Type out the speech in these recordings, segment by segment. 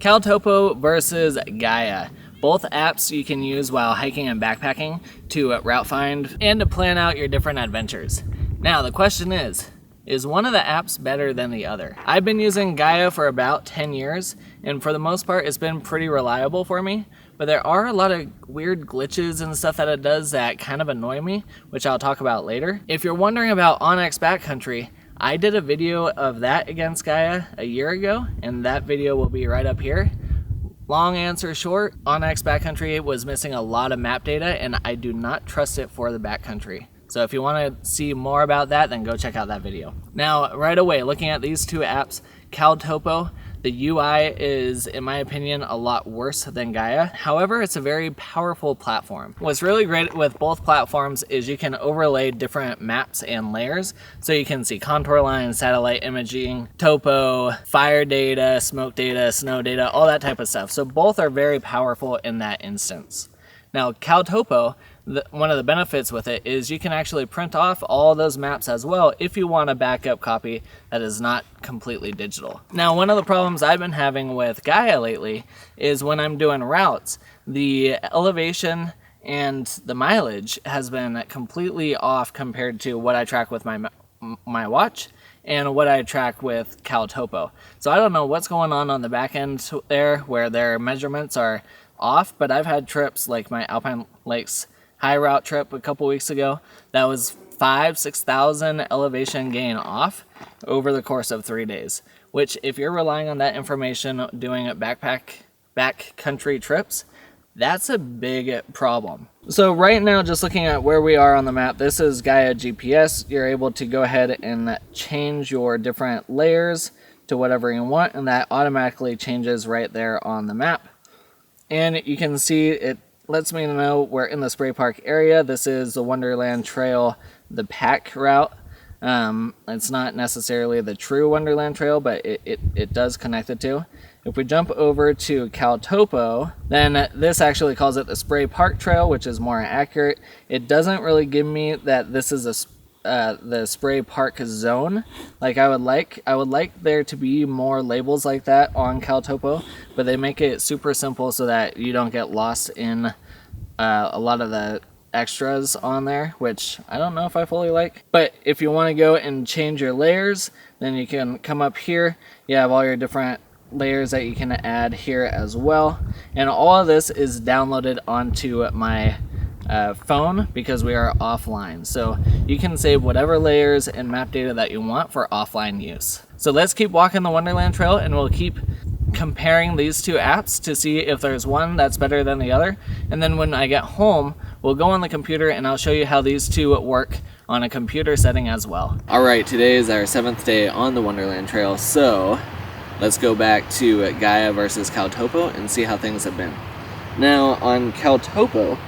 CalTopo versus Gaia. Both apps you can use while hiking and backpacking to route find and to plan out your different adventures. Now the question is one of the apps better than the other? I've been using Gaia for about 10 years, and for the most part it's been pretty reliable for me, but there are a lot of weird glitches and stuff that it does that kind of annoy me, which I'll talk about later. If you're wondering about onX Backcountry, I did a video of that against Gaia a year ago, and that video will be right up here. Long answer short, onX Backcountry was missing a lot of map data, and I do not trust it for the backcountry. So if you want to see more about that, then go check out that video. Now, right away, looking at these two apps, CalTopo, the UI is, in my opinion, a lot worse than Gaia. However, it's a very powerful platform. What's really great with both platforms is you can overlay different maps and layers. So you can see contour lines, satellite imaging, topo, fire data, smoke data, snow data, all that type of stuff. So both are very powerful in that instance. Now, CalTopo, one of the benefits with it is you can actually print off all those maps as well if you want a backup copy that is not completely digital. Now, one of the problems I've been having with Gaia lately is when I'm doing routes, the elevation and the mileage has been completely off compared to what I track with my watch and what I track with CalTopo. So I don't know what's going on the back end there where their measurements are off, but I've had trips like my Alpine Lakes high route trip a couple weeks ago that was 6,000 elevation gain off over the course of 3 days, which if you're relying on that information doing backcountry trips, that's a big problem. So right now, just looking at where we are on the map, this is GaiaGPS. You're able to go ahead and change your different layers to whatever you want, and that automatically changes right there on the map. And you can see it lets me know we're in the Spray Park area. This is the Wonderland Trail, the pack route. It's not necessarily the true Wonderland Trail, but it does connect the two. If we jump over to CalTopo, then this actually calls it the Spray Park Trail, which is more accurate. It doesn't really give me that this is the Spray Park zone like I would like. I would like there to be more labels like that on CalTopo, but they make it super simple so that you don't get lost in a lot of the extras on there, which I don't know if I fully like. But if you want to go and change your layers, then you can come up here. You have all your different layers that you can add here as well, and all of this is downloaded onto my phone because we are offline. So you can save whatever layers and map data that you want for offline use. So let's keep walking the Wonderland Trail, and we'll keep comparing these two apps to see if there's one that's better than the other. And then when I get home, we'll go on the computer and I'll show you how these two work on a computer setting as well. All right, today is our 7th day on the Wonderland Trail. So let's go back to Gaia versus CalTopo and see how things have been. Now on CalTopo,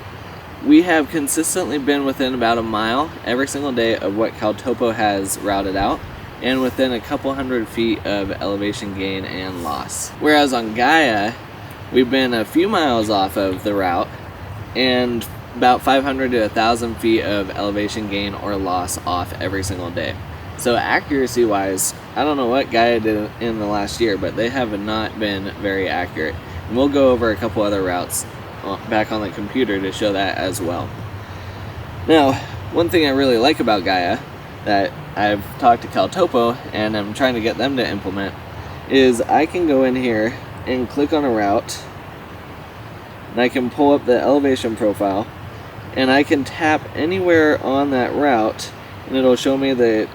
we have consistently been within about a mile every single day of what CalTopo has routed out, and within a couple hundred feet of elevation gain and loss. Whereas on Gaia, we've been a few miles off of the route and about 500 to 1,000 feet of elevation gain or loss off every single day. So accuracy wise, I don't know what Gaia did in the last year, but they have not been very accurate. And we'll go over a couple other routes back on the computer to show that as well. Now, one thing I really like about Gaia that I've talked to CalTopo and I'm trying to get them to implement is I can go in here and click on a route, and I can pull up the elevation profile, and I can tap anywhere on that route and it'll show me the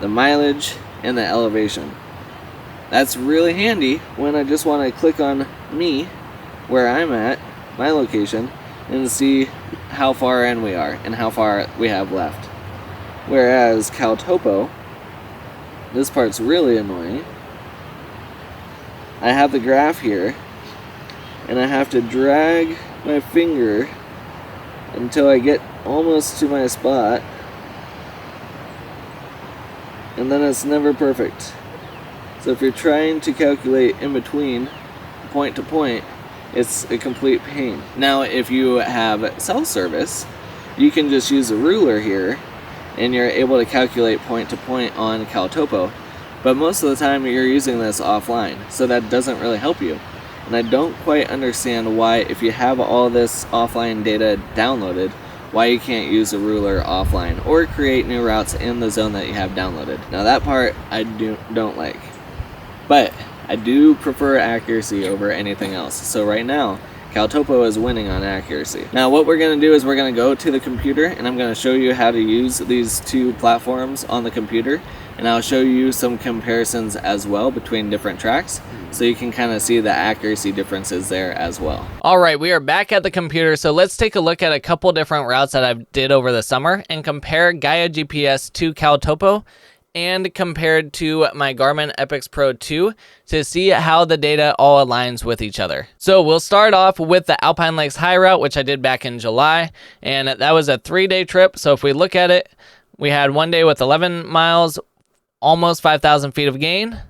mileage and the elevation. That's really handy when I just want to click on me, where I'm at, my location, and see how far in we are and how far we have left. Whereas CalTopo, this part's really annoying. I have the graph here, and I have to drag my finger until I get almost to my spot, and then it's never perfect. So if you're trying to calculate in between point to point, it's a complete pain. Now, if you have cell service, you can just use a ruler here and you're able to calculate point to point on CalTopo, but most of the time you're using this offline, so that doesn't really help you. And I don't quite understand why, if you have all this offline data downloaded, why you can't use a ruler offline or create new routes in the zone that you have downloaded. Now that part I don't like, but I do prefer accuracy over anything else. So right now, CalTopo is winning on accuracy. Now what we're going to do is we're going to go to the computer, and I'm going to show you how to use these two platforms on the computer, and I'll show you some comparisons as well between different tracks, so you can kind of see the accuracy differences there as well. All right, we are back at the computer, so let's take a look at a couple different routes that I did over the summer and compare GaiaGPS to CalTopo and compared to my Garmin Epix Pro 2 to see how the data all aligns with each other. So we'll start off with the Alpine Lakes High route, which I did back in July, and that was a 3-day trip. So if we look at it, we had one day with 11 miles, almost 5,000 feet of gain.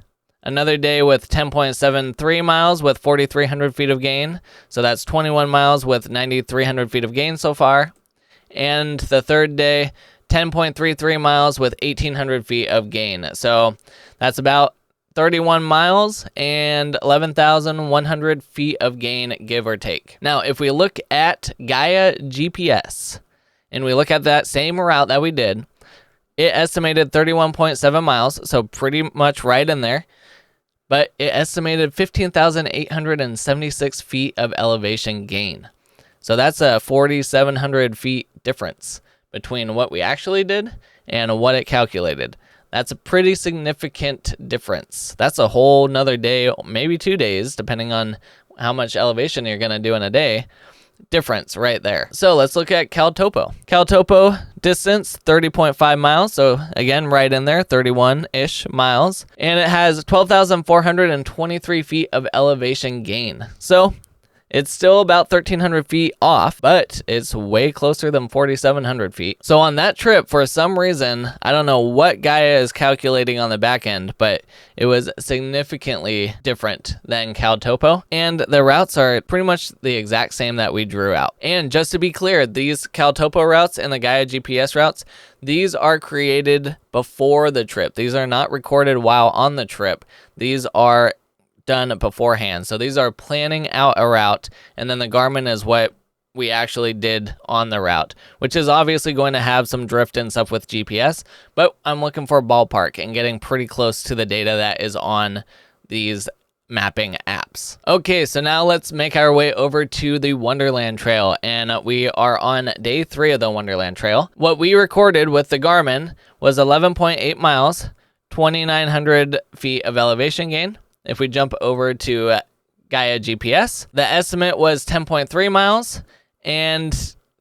Another day with 10.73 miles with 4,300 feet of gain. So that's 21 miles with 9,300 feet of gain so far. And the third day, 10.33 miles with 1,800 feet of gain. So that's about 31 miles and 11,100 feet of gain, give or take. Now, if we look at GaiaGPS and we look at that same route that we did, it estimated 31.7 miles, so pretty much right in there, but it estimated 15,876 feet of elevation gain. So that's a 4,700 feet difference between what we actually did and what it calculated. That's a pretty significant difference. That's a whole nother day, maybe 2 days, depending on how much elevation you're going to do in a day. Difference right there. So let's look at CalTopo. CalTopo distance 30.5 miles. So again, right in there, 31-ish miles. And it has 12,423 feet of elevation gain. So it's still about 1,300 feet off, but it's way closer than 4,700 feet. So on that trip, for some reason, I don't know what Gaia is calculating on the back end, but it was significantly different than CalTopo. And the routes are pretty much the exact same that we drew out. And just to be clear, these CalTopo routes and the GaiaGPS routes, these are created before the trip. These are not recorded while on the trip. These are done beforehand. So these are planning out a route, and then the Garmin is what we actually did on the route, which is obviously going to have some drift and stuff with GPS, but I'm looking for a ballpark and getting pretty close to the data that is on these mapping apps. Okay, so now let's make our way over to the Wonderland Trail, and we are on day 3 of the Wonderland Trail. What we recorded with the Garmin was 11.8 miles, 2,900 feet of elevation gain. If we jump over to GaiaGPS, the estimate was 10.3 miles and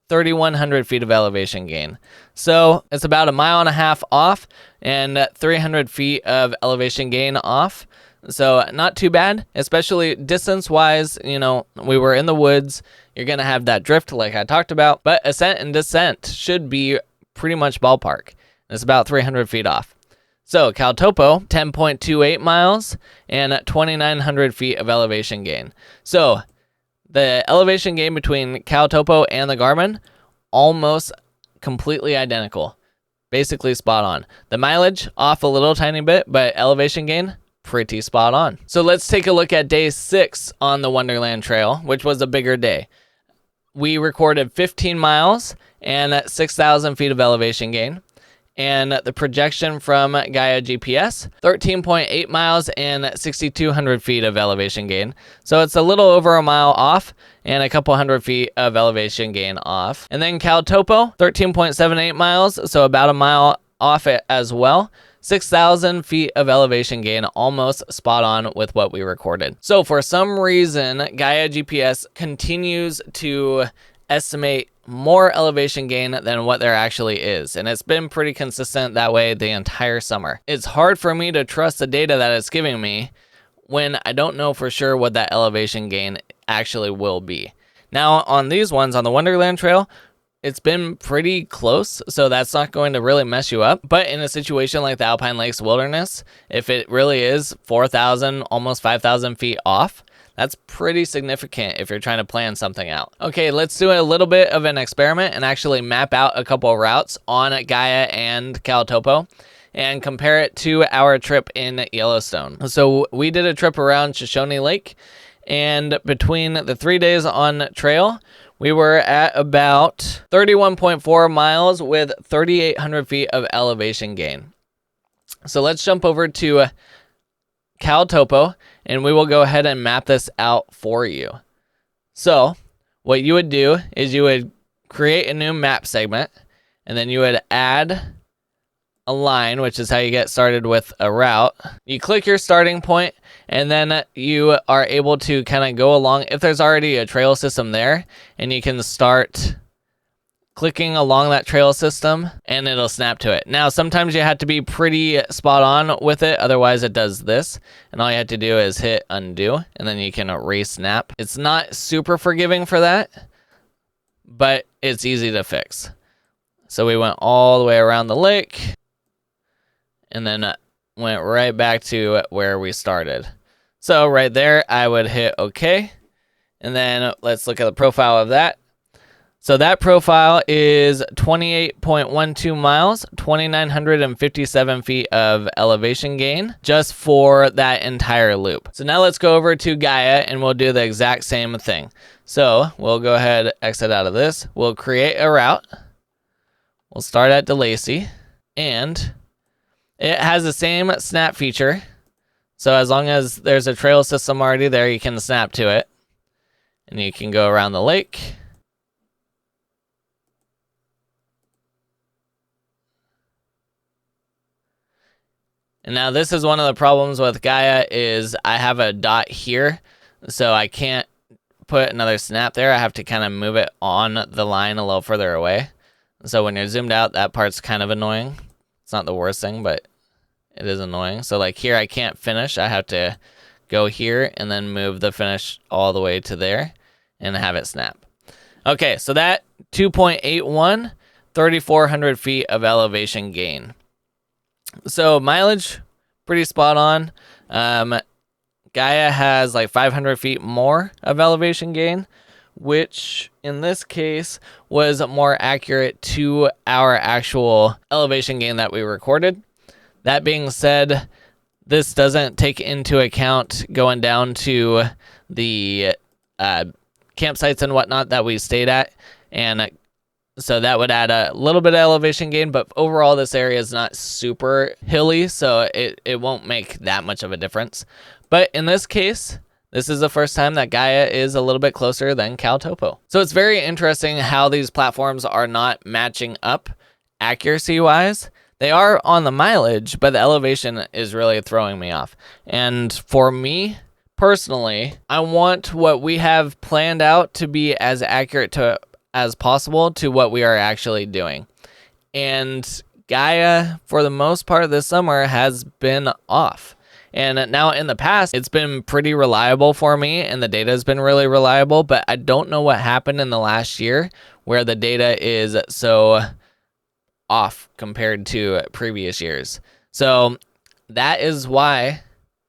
3,100 feet of elevation gain. So it's about 1.5 miles off and 300 feet of elevation gain off. So not too bad, especially distance-wise. You know, we were in the woods. You're going to have that drift like I talked about, but ascent and descent should be pretty much ballpark. It's about 300 feet off. So CalTopo, 10.28 miles and 2,900 feet of elevation gain. So the elevation gain between CalTopo and the Garmin, almost completely identical. Basically spot on. The mileage off a little tiny bit, but elevation gain, pretty spot on. So let's take a look at day 6 on the Wonderland Trail, which was a bigger day. We recorded 15 miles and 6,000 feet of elevation gain. And the projection from GaiaGPS, 13.8 miles and 6,200 feet of elevation gain. So it's a little over 1 mile off and a couple hundred feet of elevation gain off. And then CalTopo, 13.78 miles, so about 1 mile off it as well. 6,000 feet of elevation gain, almost spot on with what we recorded. So for some reason, GaiaGPS continues to estimate more elevation gain than what there actually is, and it's been pretty consistent that way the entire summer. It's hard for me to trust the data that it's giving me when I don't know for sure what that elevation gain actually will be. Now on these ones on the Wonderland Trail, it's been pretty close, so that's not going to really mess you up. But in a situation like the Alpine Lakes Wilderness, if it really is 4,000, almost 5,000 feet off, that's pretty significant if you're trying to plan something out. Okay, let's do a little bit of an experiment and actually map out a couple of routes on Gaia and CalTopo and compare it to our trip in Yellowstone. So we did a trip around Shoshone Lake, And between the 3 days on trail, we were at about 31.4 miles with 3,800 feet of elevation gain. So let's jump over to CalTopo, and we will go ahead and map this out for you. So what you would do is you would create a new map segment, and then you would add a line, which is how you get started with a route. You click your starting point, and then you are able to kind of go along if there's already a trail system there, and you can start clicking along that trail system and it'll snap to it. Now, sometimes you have to be pretty spot on with it, otherwise it does this, and all you have to do is hit undo, and then you can re-snap. It's not super forgiving for that, but it's easy to fix. So we went all the way around the lake, and then went right back to where we started. So right there, I would hit OK, and then let's look at the profile of that. So that profile is 28.12 miles, 2,957 feet of elevation gain just for that entire loop. So now let's go over to Gaia and we'll do the exact same thing. So we'll go ahead, exit out of this. We'll create a route. We'll start at DeLacy, and it has the same snap feature. So as long as there's a trail system already there, you can snap to it, and you can go around the lake. And now this is one of the problems with Gaia is I have a dot here, so I can't put another snap there. I have to kind of move it on the line a little further away. So when you're zoomed out, that part's kind of annoying. It's not the worst thing, but it is annoying. So like here, I can't finish. I have to go here and then move the finish all the way to there and have it snap. Okay, so that 2.81, 3,400 feet of elevation gain. So mileage, pretty spot on. Gaia has like 500 feet more of elevation gain, which in this case was more accurate to our actual elevation gain that we recorded. That being said, this doesn't take into account going down to the campsites and whatnot that we stayed at, and so that would add a little bit of elevation gain, but overall this area is not super hilly, so it won't make that much of a difference. But in this case, this is the first time that Gaia is a little bit closer than CalTopo. So it's very interesting how these platforms are not matching up accuracy-wise. They are on the mileage, but the elevation is really throwing me off. And for me, personally, I want what we have planned out to be as accurate as possible to what we are actually doing. And Gaia, for the most part this summer, has been off. And now in the past, it's been pretty reliable for me, and the data has been really reliable, but I don't know what happened in the last year where the data is so off compared to previous years. So that is why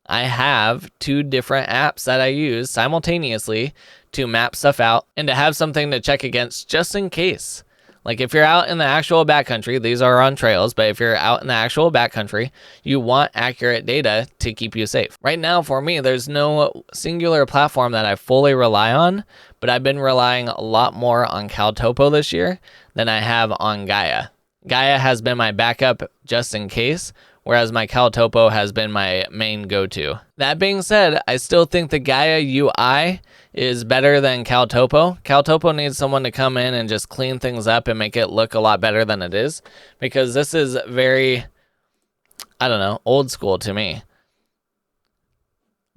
I have two different apps that I use simultaneously to map stuff out and to have something to check against just in case. Like if you're out in the actual backcountry, these are on trails, but if you're out in the actual backcountry, you want accurate data to keep you safe. Right now for me, there's no singular platform that I fully rely on, but I've been relying a lot more on CalTopo this year than I have on Gaia. Gaia has been my backup just in case, whereas my CalTopo has been my main go-to. That being said, I still think the Gaia UI is better than CalTopo. CalTopo needs someone to come in and just clean things up and make it look a lot better than it is, because this is very, I don't know, old school to me.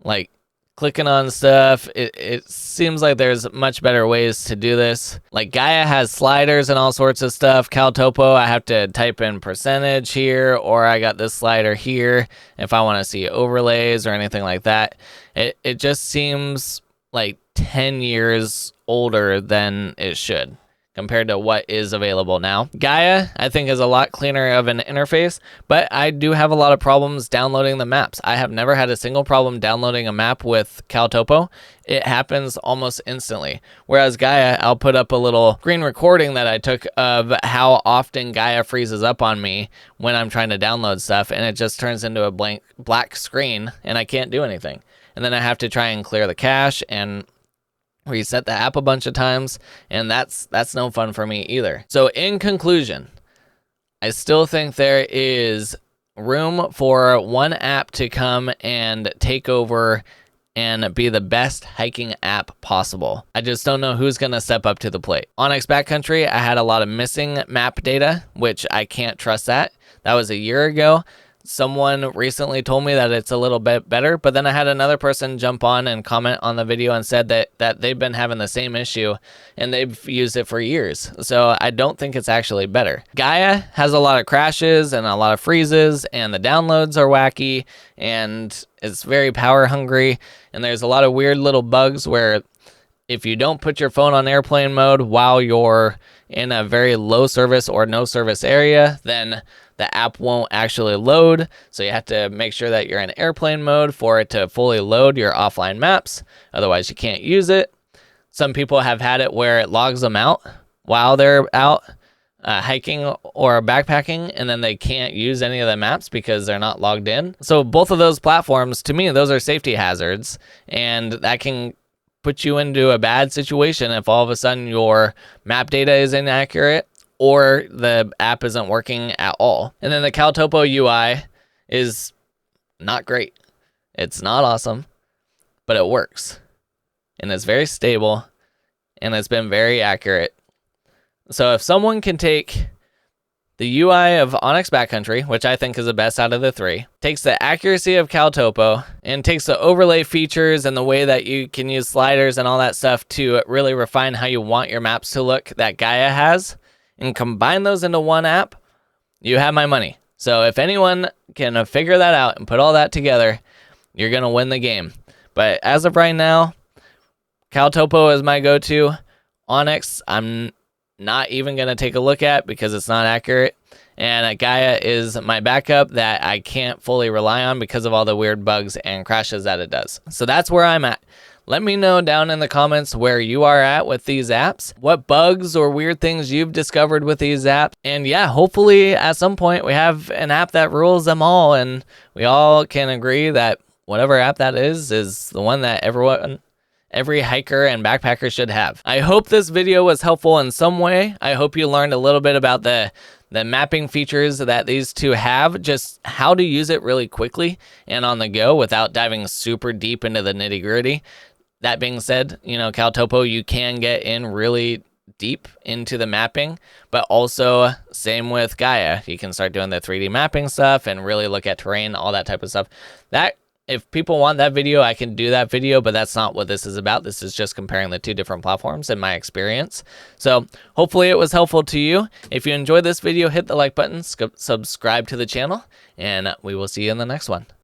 Like clicking on stuff, it seems like there's much better ways to do this. Like Gaia has sliders and all sorts of stuff. CalTopo, I have to type in percentage here, or I got this slider here if I want to see overlays or anything like that. It just seems like 10 years older than it should compared to what is available now. Gaia, I think, is a lot cleaner of an interface, but I do have a lot of problems downloading the maps. I have never had a single problem downloading a map with CalTopo. It happens almost instantly. Whereas Gaia, I'll put up a little screen recording that I took of how often Gaia freezes up on me when I'm trying to download stuff, and it just turns into a black screen, and I can't do anything. and then I have to try and clear the cache and reset the app a bunch of times, and that's no fun for me either. So in conclusion, I still think there is room for one app to come and take over and be the best hiking app possible. I just don't know who's going to step up to the plate. onX Backcountry, I had a lot of missing map data, which I can't trust that. That was a year ago. Someone recently told me that it's a little bit better, but then I had another person jump on and comment on the video and said that they've been having the same issue and they've used it for years. So I don't think it's actually better. Gaia has a lot of crashes and a lot of freezes, and the downloads are wacky, and it's very power hungry, and there's a lot of weird little bugs where if you don't put your phone on airplane mode while you're in a very low service or no service area, then the app won't actually load. So you have to make sure that you're in airplane mode for it to fully load your offline maps. Otherwise, you can't use it. Some people have had it where it logs them out while they're out hiking or backpacking, and then they can't use any of the maps because they're not logged in. So both of those platforms, to me, those are safety hazards, and that can put you into a bad situation if all of a sudden your map data is inaccurate or the app isn't working at all. And then the CalTopo UI is not great. It's not awesome, but it works. And it's very stable, and it's been very accurate. So if someone can take the UI of onX Backcountry, which I think is the best out of the three, takes the accuracy of CalTopo, and takes the overlay features and the way that you can use sliders and all that stuff to really refine how you want your maps to look that Gaia has, and combine those into one app, you have my money. So if anyone can figure that out and put all that together, you're going to win the game. But as of right now, CalTopo is my go-to. onX, I'm not even going to take a look at because it's not accurate. And Gaia is my backup that I can't fully rely on because of all the weird bugs and crashes that it does. So that's where I'm at. Let me know down in the comments where you are at with these apps, what bugs or weird things you've discovered with these apps. And yeah, hopefully at some point we have an app that rules them all, and we all can agree that whatever app that is the one that every hiker and backpacker should have. I hope this video was helpful in some way. I hope you learned a little bit about the mapping features that these two have, just how to use it really quickly and on the go without diving super deep into the nitty gritty. That being said, CalTopo, you can get in really deep into the mapping, but also same with Gaia. You can start doing the 3D mapping stuff and really look at terrain, all that type of stuff. If people want that video, I can do that video, but that's not what this is about. This is just comparing the two different platforms in my experience. So hopefully it was helpful to you. If you enjoyed this video, hit the like button, subscribe to the channel, and we will see you in the next one.